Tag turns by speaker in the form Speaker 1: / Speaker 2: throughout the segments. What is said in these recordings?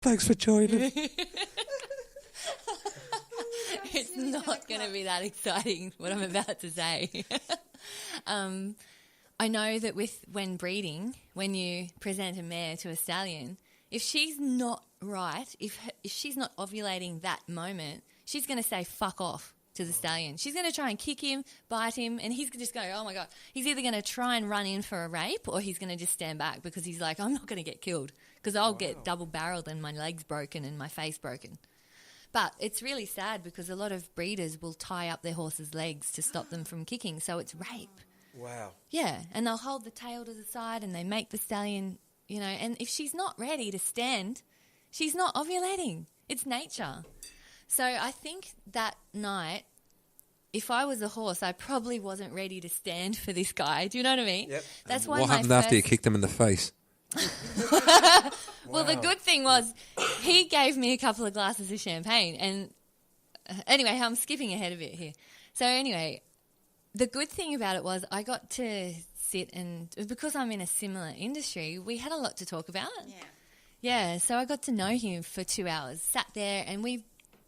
Speaker 1: Thanks for joining.
Speaker 2: It's not going to be that exciting, what I'm about to say. I know that when breeding, when you present a mare to a stallion, if she's not right, if she's not ovulating that moment, she's going to say fuck off to the stallion. She's going to try and kick him, bite him, and he's just going, oh, my God. He's either going to try and run in for a rape or he's going to just stand back because he's like, I'm not going to get killed because I'll get double-barreled and my legs broken and my face broken. But it's really sad because a lot of breeders will tie up their horses' legs to stop them from kicking, so it's rape.
Speaker 1: Wow.
Speaker 2: Yeah, and they'll hold the tail to the side and they make the stallion, and if she's not ready to stand, she's not ovulating. It's nature. So I think that night, if I was a horse, I probably wasn't ready to stand for this guy. Do you know what I mean?
Speaker 1: Yep.
Speaker 2: That's why
Speaker 1: what happened after you kicked him in the face?
Speaker 2: Well, the good thing was he gave me a couple of glasses of champagne. And anyway, I'm skipping ahead a bit here. So anyway, the good thing about it was I got to sit and because I'm in a similar industry, we had a lot to talk about. Yeah, so I got to know him for 2 hours, sat there and we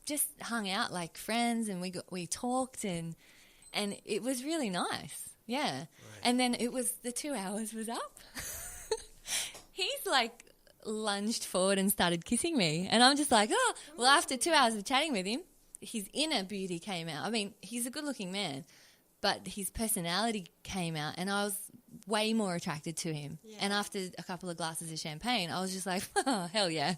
Speaker 2: just hung out like friends and we talked and it was really nice. Yeah. Right. And then the 2 hours was up. He's like lunged forward and started kissing me. And I'm just like, oh, well, after 2 hours of chatting with him, his inner beauty came out. I mean, he's a good-looking man, but his personality came out and I was way more attracted to him. Yeah. And after a couple of glasses of champagne, I was just like, oh, hell yeah.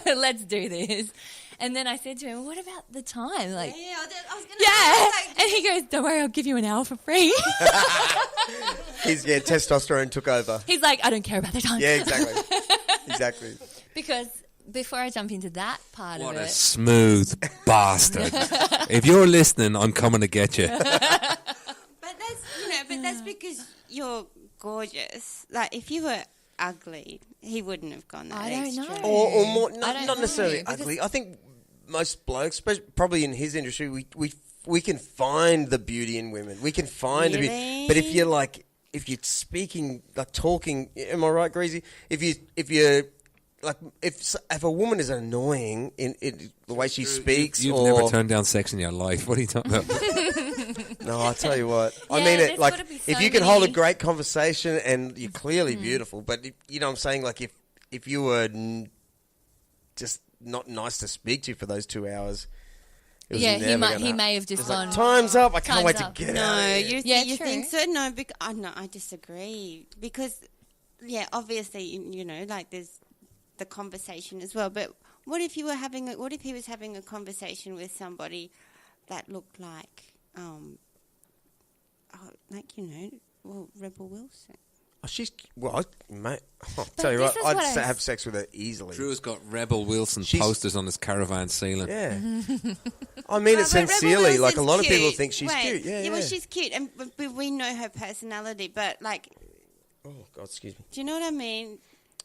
Speaker 2: Let's do this. And then I said to him, what about the time? Like,
Speaker 3: I was going to say.
Speaker 2: And he goes, don't worry, I'll give you an hour for free.
Speaker 1: Testosterone took over.
Speaker 2: He's like, I don't care about the time.
Speaker 1: Yeah, exactly.
Speaker 2: Because before I jump into that part of it.
Speaker 1: What a smooth bastard. If you're listening, I'm coming to get you.
Speaker 3: But that's because you're gorgeous. Like, if you were ugly, he wouldn't have gone that extra.
Speaker 2: I don't
Speaker 1: know. Or more,
Speaker 2: not
Speaker 1: necessarily ugly. I think most blokes, probably in his industry, we can find the beauty in women. We can find the beauty. But if you're speaking, like talking, am I right, Greasy? If you're like, if a woman is annoying in the way she speaks,
Speaker 4: you've never turned down sex in your life. What are you talking about?
Speaker 1: No, I tell you what. I mean it. Like, if you can hold a great conversation and you're clearly beautiful, but you know what I'm saying? Like, if you were just not nice to speak to for those 2 hours.
Speaker 2: He may have just gone.
Speaker 1: Like, time's up. I can't wait to get out.
Speaker 3: You think so? No, I disagree because obviously like there's the conversation as well. But what if he was having a conversation with somebody that looked like Rebel Wilson?
Speaker 1: I'll tell you what, I'd have sex with her easily.
Speaker 4: Drew's got Rebel Wilson posters on his caravan ceiling.
Speaker 1: Yeah. I mean it sincerely. Like, a lot of people think she's cute. Yeah,
Speaker 3: well, she's cute, and we know her personality, but like...
Speaker 1: Oh, God, excuse me.
Speaker 3: Do you know what I mean?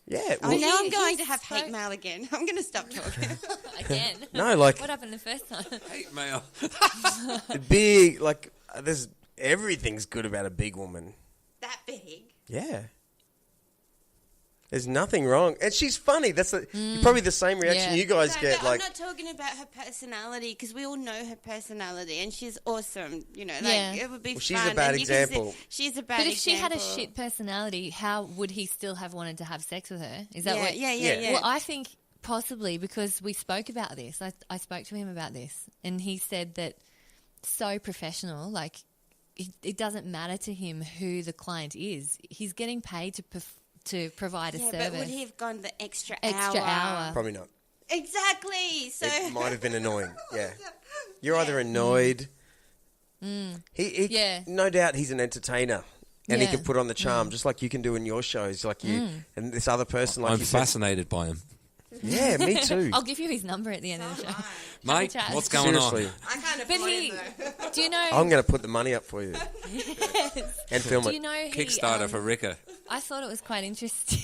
Speaker 1: Yeah.
Speaker 3: Well, now I'm going to have hate mail again. I'm going to stop talking.
Speaker 2: Again?
Speaker 1: No, like...
Speaker 2: What happened the first time?
Speaker 4: Hate mail.
Speaker 1: Big, like, everything's good about a big woman.
Speaker 3: That big?
Speaker 1: Yeah. There's nothing wrong. And she's funny. That's probably the same reaction you guys get.
Speaker 3: I'm not talking about her personality because we all know her personality and she's awesome. It would be fun.
Speaker 1: She's a bad example.
Speaker 3: She's a bad example.
Speaker 2: But if she had a shit personality, how would he still have wanted to have sex with her? Is that what?
Speaker 3: Yeah.
Speaker 2: Well, I think possibly because we spoke about this. I spoke to him about this and he said that so professional, like it doesn't matter to him who the client is. He's getting paid to provide a service.
Speaker 3: Yeah, but would he have gone the extra
Speaker 2: hour?
Speaker 1: Probably not.
Speaker 3: Exactly. So
Speaker 1: it might have been annoying. Yeah. You're either annoyed. He no doubt he's an entertainer. And he can put on the charm just like you can do in your shows, like you and this other person. Like
Speaker 4: I'm fascinated by him.
Speaker 1: Yeah, me too.
Speaker 2: I'll give you his number at the end of the show.
Speaker 4: Mate, what's going on?
Speaker 3: I kind of
Speaker 2: do you know...
Speaker 1: I'm going to put the money up for you.
Speaker 2: Yes.
Speaker 1: And film it.
Speaker 2: Do you know
Speaker 4: Kickstarter for Rika.
Speaker 2: I thought it was quite interesting.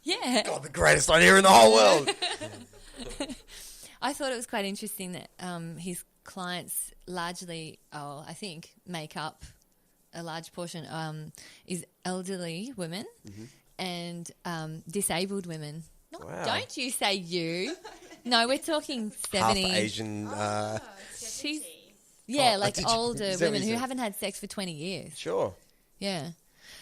Speaker 2: Yeah.
Speaker 1: God, the greatest idea in the whole world.
Speaker 2: I thought it was quite interesting that his clients largely, I think, make up a large portion, is elderly women and disabled women.
Speaker 1: Wow.
Speaker 2: Don't you say you. No, we're talking
Speaker 1: Half
Speaker 2: 70s.
Speaker 1: Asian.
Speaker 2: She's, yeah,
Speaker 1: Oh,
Speaker 2: like
Speaker 1: did you-
Speaker 2: older
Speaker 1: is that what
Speaker 2: women
Speaker 1: you
Speaker 2: who
Speaker 1: said?
Speaker 2: haven't had sex for 20 years.
Speaker 1: Sure.
Speaker 2: Yeah.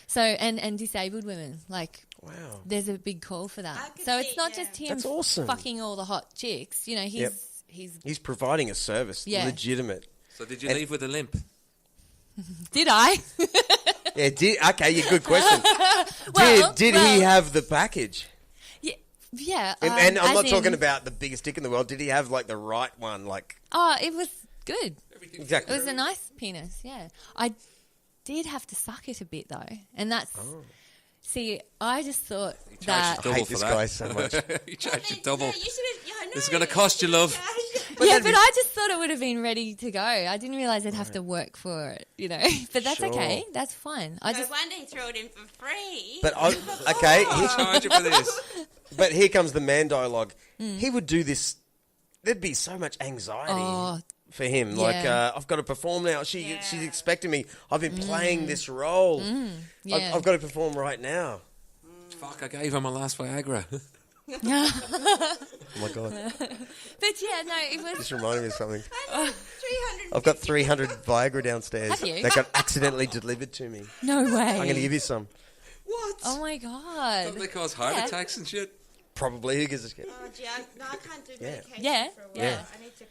Speaker 2: So, and disabled women. Like,
Speaker 1: Wow.
Speaker 2: there's a big call for
Speaker 3: I
Speaker 2: that.
Speaker 3: could
Speaker 2: So
Speaker 3: see-
Speaker 2: it's not
Speaker 3: yeah.
Speaker 2: just him
Speaker 1: That's awesome.
Speaker 2: fucking all the hot chicks. You know,
Speaker 1: Yep.
Speaker 2: he's...
Speaker 1: He's providing a service.
Speaker 2: Yeah.
Speaker 1: Legitimate.
Speaker 4: So did you leave with a limp?
Speaker 2: Did I?
Speaker 1: Yeah, okay, yeah, good question.
Speaker 2: Well,
Speaker 1: did he have the package?
Speaker 2: Yeah.
Speaker 1: And I'm
Speaker 2: as
Speaker 1: not
Speaker 2: in-
Speaker 1: talking about the biggest dick in the world. Did he have, like, the right one? Like,
Speaker 2: Oh, it was good. It
Speaker 1: exactly.
Speaker 2: was a nice penis, yeah. I did have to suck it a bit, though. And that's...
Speaker 1: Oh.
Speaker 2: See, I just thought
Speaker 4: charged
Speaker 2: that...
Speaker 1: I
Speaker 4: double
Speaker 1: hate
Speaker 4: for
Speaker 1: this
Speaker 4: that.
Speaker 1: guy so much.
Speaker 4: You charged you double.
Speaker 3: Yeah, you should've- yeah, I know.
Speaker 4: This is going to cost you, love.
Speaker 2: Yeah, but I just thought it would have been ready to go. I didn't realise I'd have to work for it, you know. But that's
Speaker 1: Sure.
Speaker 2: okay. That's fine. I
Speaker 3: No
Speaker 2: just...
Speaker 3: wonder he threw it in for free.
Speaker 1: But, okay,
Speaker 4: Charge you for this.
Speaker 1: but here comes the man dialogue. He would do this. There'd be so much anxiety
Speaker 2: Oh,
Speaker 1: for him.
Speaker 2: yeah.
Speaker 1: Like, I've got to perform now. She's expecting me. I've been playing this role.
Speaker 2: yeah.
Speaker 1: I've got to perform right now.
Speaker 4: Fuck, I gave her my last Viagra.
Speaker 1: Oh, my God.
Speaker 2: But yeah, no, it was...
Speaker 1: Just reminded me of something.
Speaker 3: 300.
Speaker 1: I've got 300 Viagra downstairs
Speaker 2: Have you?
Speaker 1: that got accidentally delivered to me.
Speaker 2: No way.
Speaker 1: I'm going to give you some.
Speaker 4: What?
Speaker 2: Oh, my God.
Speaker 4: Don't they cause heart
Speaker 2: Yeah.
Speaker 4: attacks and shit?
Speaker 1: Probably. Who gives a shit?
Speaker 3: Oh, gee, I can't do
Speaker 1: Yeah.
Speaker 3: medication
Speaker 2: Yeah.
Speaker 3: for a while.
Speaker 2: Yeah.
Speaker 3: I need to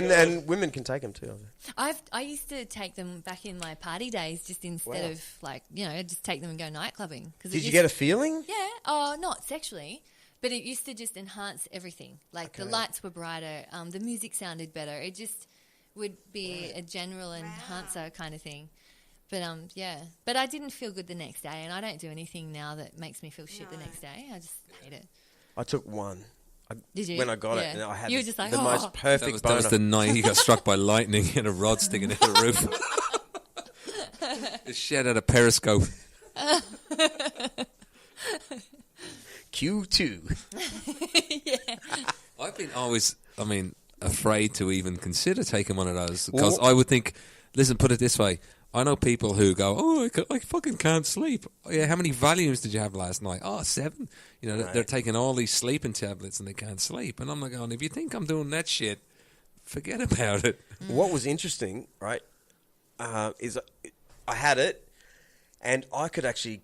Speaker 3: call.
Speaker 1: And women can take them too.
Speaker 2: I used to take them back in my party days just instead
Speaker 1: Wow.
Speaker 2: of, like, you know, just take them and go night clubbing.
Speaker 1: Did you get a feeling?
Speaker 2: Yeah. Oh, not sexually. But it used to just enhance everything. Like, the lights were brighter. The music sounded better. It just would be a general enhancer kind of thing. But, yeah. But I didn't feel good the next day, and I don't do anything now that makes me feel shit the next day. I just hate it.
Speaker 1: I took one.
Speaker 2: Did you?
Speaker 1: When I got it,
Speaker 2: Yeah.
Speaker 1: and I had
Speaker 2: You were just like,
Speaker 1: the
Speaker 2: oh.
Speaker 1: most
Speaker 4: That
Speaker 1: perfect
Speaker 4: was
Speaker 1: boner.
Speaker 4: the night he got struck by lightning and a rod sticking out of the roof. It shed out a periscope.
Speaker 1: Q2.
Speaker 4: I've been always, afraid to even consider taking one of those because I would think, listen, put it this way. I know people who go, oh, I fucking can't sleep. Oh, yeah, how many Valiums did you have last night? Oh, 7. You know, they're taking all these sleeping tablets and they can't sleep. And I'm like, going, if you think I'm doing that shit, forget about it.
Speaker 1: What was interesting, right, is I had it, and I could actually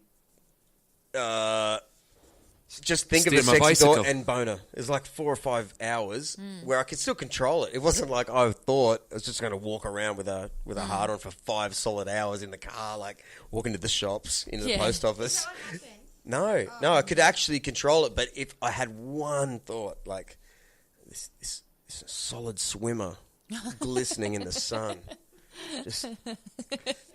Speaker 1: just think
Speaker 4: Steer
Speaker 1: of
Speaker 4: my
Speaker 1: a sexy
Speaker 4: bicycle.
Speaker 1: thought and boner. It was like 4 or 5 hours where I could still control it. It wasn't like I thought I was just going to walk around with a hard on for 5 solid hours in the car, like walking to the shops, into the
Speaker 2: Yeah.
Speaker 1: post office.
Speaker 3: What happened?
Speaker 1: No, I could actually control it. But if I had one thought, like this solid swimmer glistening in the sun, just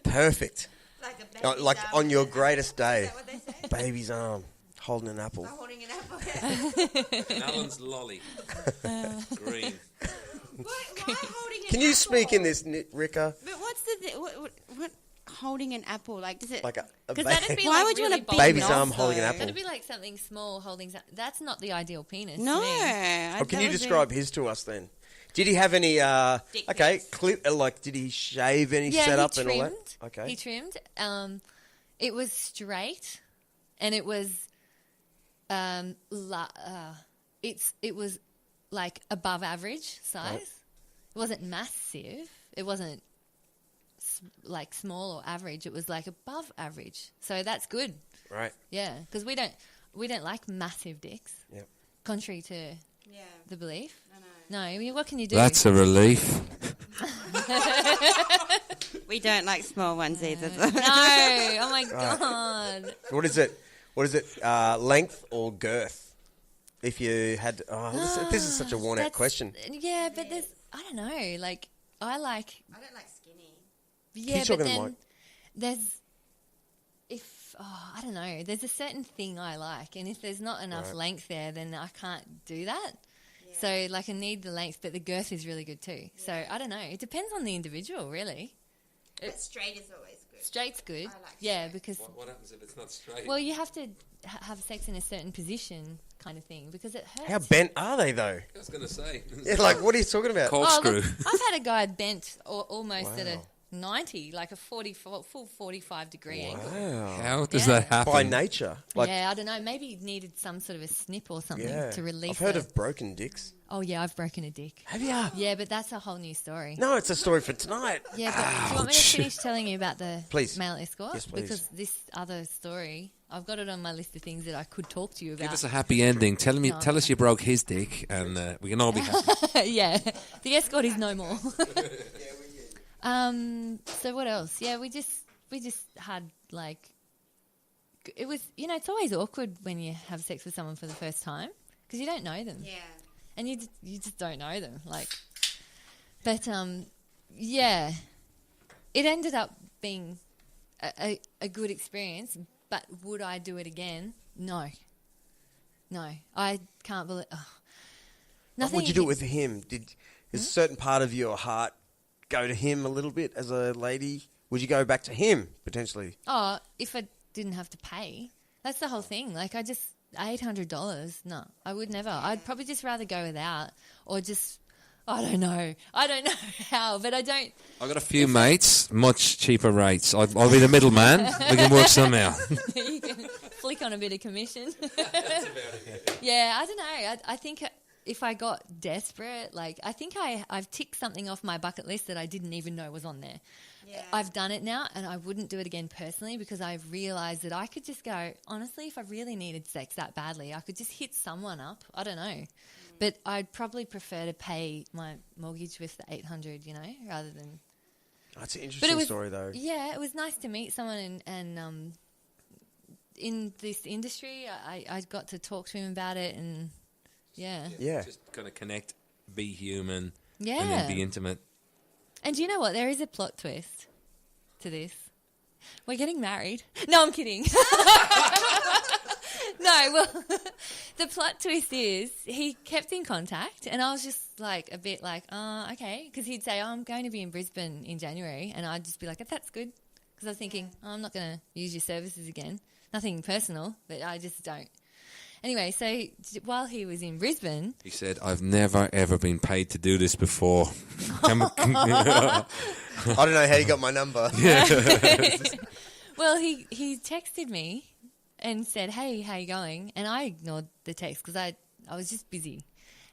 Speaker 1: perfect.
Speaker 3: Like a baby's
Speaker 1: Like
Speaker 3: arm.
Speaker 1: on your greatest day,
Speaker 3: Is that what they say?
Speaker 1: baby's arm holding an apple.
Speaker 3: I'm holding an apple.
Speaker 4: Alan's lolly. Green.
Speaker 3: Why holding an
Speaker 1: Can you
Speaker 3: apple?
Speaker 1: speak in this, Rika?
Speaker 3: But what's the what holding an apple like? Does it?
Speaker 1: Like a
Speaker 2: Because that'd be
Speaker 3: Why
Speaker 2: like
Speaker 3: would you
Speaker 2: really
Speaker 3: want a big
Speaker 2: bulky.
Speaker 1: Baby's
Speaker 3: knob,
Speaker 1: arm holding an
Speaker 3: though?
Speaker 1: apple.
Speaker 2: That'd be like something small holding... That's not the ideal penis.
Speaker 3: No.
Speaker 2: To me.
Speaker 1: Oh, can you describe his to us then? Did he have any?
Speaker 3: Dick
Speaker 1: Okay,
Speaker 3: pics.
Speaker 1: like did he shave any
Speaker 2: Yeah,
Speaker 1: setup
Speaker 2: he
Speaker 1: and all
Speaker 2: trimmed.
Speaker 1: that? Okay.
Speaker 2: He trimmed. It was straight, and it was, it was like above average size.
Speaker 1: Right.
Speaker 2: It wasn't massive. It wasn't like small or average. It was like above average. So that's good.
Speaker 1: Right.
Speaker 2: Yeah, because we don't like massive dicks.
Speaker 1: Yep.
Speaker 2: Contrary to
Speaker 3: Yeah.
Speaker 2: the belief.
Speaker 3: I know.
Speaker 2: No, I mean, what can you do?
Speaker 4: That's a relief.
Speaker 3: We don't like small ones either.
Speaker 2: No, oh my God.
Speaker 1: What is it? Length or girth? If you had, this is such a worn out
Speaker 2: That's-
Speaker 1: question.
Speaker 2: Yeah, but there's, I don't know, like, I like,
Speaker 3: I don't like skinny.
Speaker 2: yeah,
Speaker 1: talking
Speaker 2: but
Speaker 1: to
Speaker 2: then
Speaker 1: Mike?
Speaker 2: there's, I don't know, there's a certain thing I like, and if there's not enough
Speaker 1: Right.
Speaker 2: length there, then I can't do that. So, like, I need the length, but the girth is really good too. So, I don't know. It depends on the individual, really.
Speaker 3: But straight is always good.
Speaker 2: Straight's good.
Speaker 3: I like
Speaker 2: yeah,
Speaker 3: straight.
Speaker 2: because,
Speaker 4: What happens if it's not straight?
Speaker 2: well, you have to have sex in a certain position kind of thing because it hurts.
Speaker 1: How bent are they though?
Speaker 4: I was going to say.
Speaker 1: Yeah, like what are you talking about?
Speaker 2: Oh,
Speaker 4: Corkscrew.
Speaker 2: look, I've had a guy bent almost at a 90, like a full 45-degree angle.
Speaker 1: Wow.
Speaker 4: How does that happen?
Speaker 1: By nature. Like,
Speaker 2: Yeah, I don't know. Maybe he needed some sort of a snip or something to release
Speaker 1: I've heard
Speaker 2: it.
Speaker 1: of broken dicks.
Speaker 2: Oh, yeah, I've broken a dick.
Speaker 1: Have you?
Speaker 2: Yeah, but that's a whole new story.
Speaker 1: No, it's a story for tonight.
Speaker 2: Yeah, but do you want me to finish telling you about the
Speaker 1: Please.
Speaker 2: male escort?
Speaker 1: Yes, please.
Speaker 2: Because this other story, I've got it on my list of things that I could talk to you about.
Speaker 4: Give us a happy ending. Tell us you broke his dick, and we can all be happy.
Speaker 2: Yeah, the escort is no more. So what else? Yeah, we just had like, it was, it's always awkward when you have sex with someone for the first time because you don't know them.
Speaker 3: Yeah.
Speaker 2: And you just don't know them. Like, but yeah, it ended up being a good experience. But would I do it again? No, I can't believe. Nothing.
Speaker 1: Would you do it with him? Is a certain part of your heart go to him a little bit as a lady? Would you go back to him potentially?
Speaker 2: Oh, if I didn't have to pay, that's the whole thing. Like, $800. No, I would never. I'd probably just rather go without, or just, I don't know how, but I don't.
Speaker 4: I've got a few mates, much cheaper rates. I'll be the middleman. We can work something out.
Speaker 2: You can flick on a bit of commission. Yeah, I don't know. I think if I got desperate, like, I think I've ticked something off my bucket list that I didn't even know was on there. Yeah. I've done it now, and I wouldn't do it again personally because I've realised that I could just go, honestly, if I really needed sex that badly, I could just hit someone up. I don't know. But I'd probably prefer to pay my mortgage with the $800, rather than...
Speaker 1: That's an interesting story, though.
Speaker 2: Yeah, it was nice to meet someone and in this industry. I got to talk to him about it, and yeah.
Speaker 4: Just kind of connect, be human,
Speaker 2: yeah,
Speaker 4: and then be intimate. And
Speaker 2: do you know what? There is a plot twist to this. We're getting married. No, I'm kidding. No, well, the plot twist is he kept in contact, and I was just like a bit like, okay, because he'd say, I'm going to be in Brisbane in January, and I'd just be like, that's good, because I was thinking, I'm not going to use your services again. Nothing personal, but I just don't. Anyway, so while he was in Brisbane...
Speaker 4: He said, I've never, ever been paid to do this before.
Speaker 1: I don't know how you got my number.
Speaker 2: Well, he texted me and said, hey, how you going? And I ignored the text because I was just busy.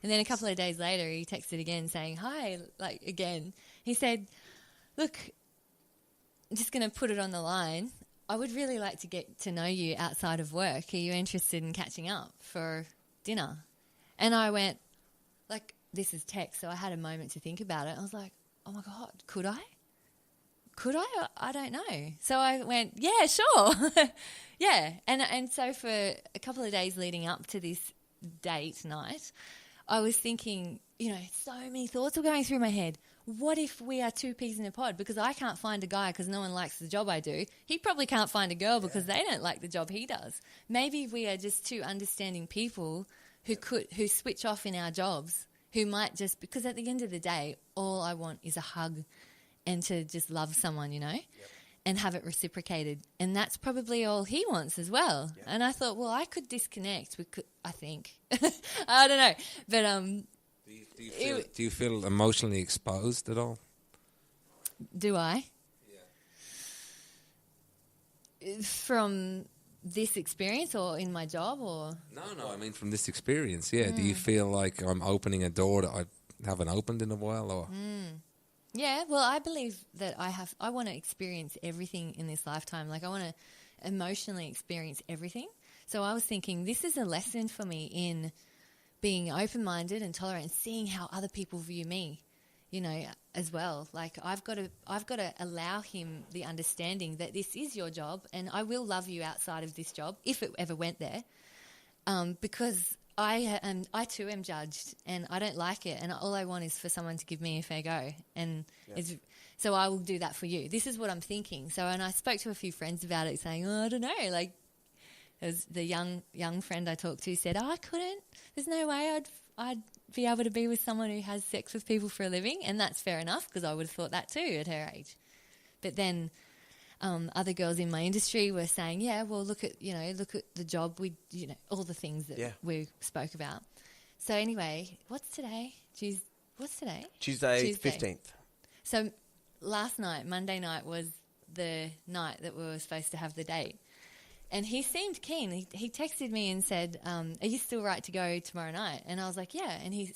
Speaker 2: And then a couple of days later, he texted again saying, hi, like again. He said, look, I'm just going to put it on the line. I would really like to get to know you outside of work. Are you interested in catching up for dinner? And I went, like, this is text, so I had a moment to think about it. I was like, oh, my God, could I? Could I? I don't know. So I went, yeah, sure. Yeah. And so for a couple of days leading up to this date night, I was thinking, so many thoughts were going through my head. What if we are two peas in a pod? Because I can't find a guy because no one likes the job I do. He probably can't find a girl because they don't like the job he does. Maybe we are just two understanding people who switch off in our jobs, who might just, because at the end of the day, all I want is a hug and to just love someone, and have it reciprocated. And that's probably all he wants as well. Yep. And I thought, well, I could disconnect. I think. I don't know. But
Speaker 4: do you feel emotionally exposed at all?
Speaker 2: Do I? Yeah. From this experience or in my job or? No,
Speaker 4: I mean from this experience, yeah. Do you feel like I'm opening a door that I haven't opened in a while or?
Speaker 2: Yeah, well, I believe that I want to experience everything in this lifetime. Like, I want to emotionally experience everything. So I was thinking this is a lesson for me in being open-minded and tolerant and seeing how other people view me, as well. Like, I've got to allow him the understanding that this is your job and I will love you outside of this job if it ever went there, because I too am judged and I don't like it, and all I want is for someone to give me a fair go, and so I will do that for you. This is what I'm thinking. So, and I spoke to a few friends about it saying, I don't know, like the young friend I talked to said, I couldn't, there's no way I'd be able to be with someone who has sex with people for a living, and that's fair enough because I would have thought that too at her age. But then other girls in my industry were saying, yeah, well, look at the job, all the things that we spoke about. So anyway, what's today? Tuesday?
Speaker 1: Tuesday 15th.
Speaker 2: So last night, Monday night, was the night that we were supposed to have the date. And he seemed keen. He texted me and said, are you still right to go tomorrow night? And I was like, yeah. And he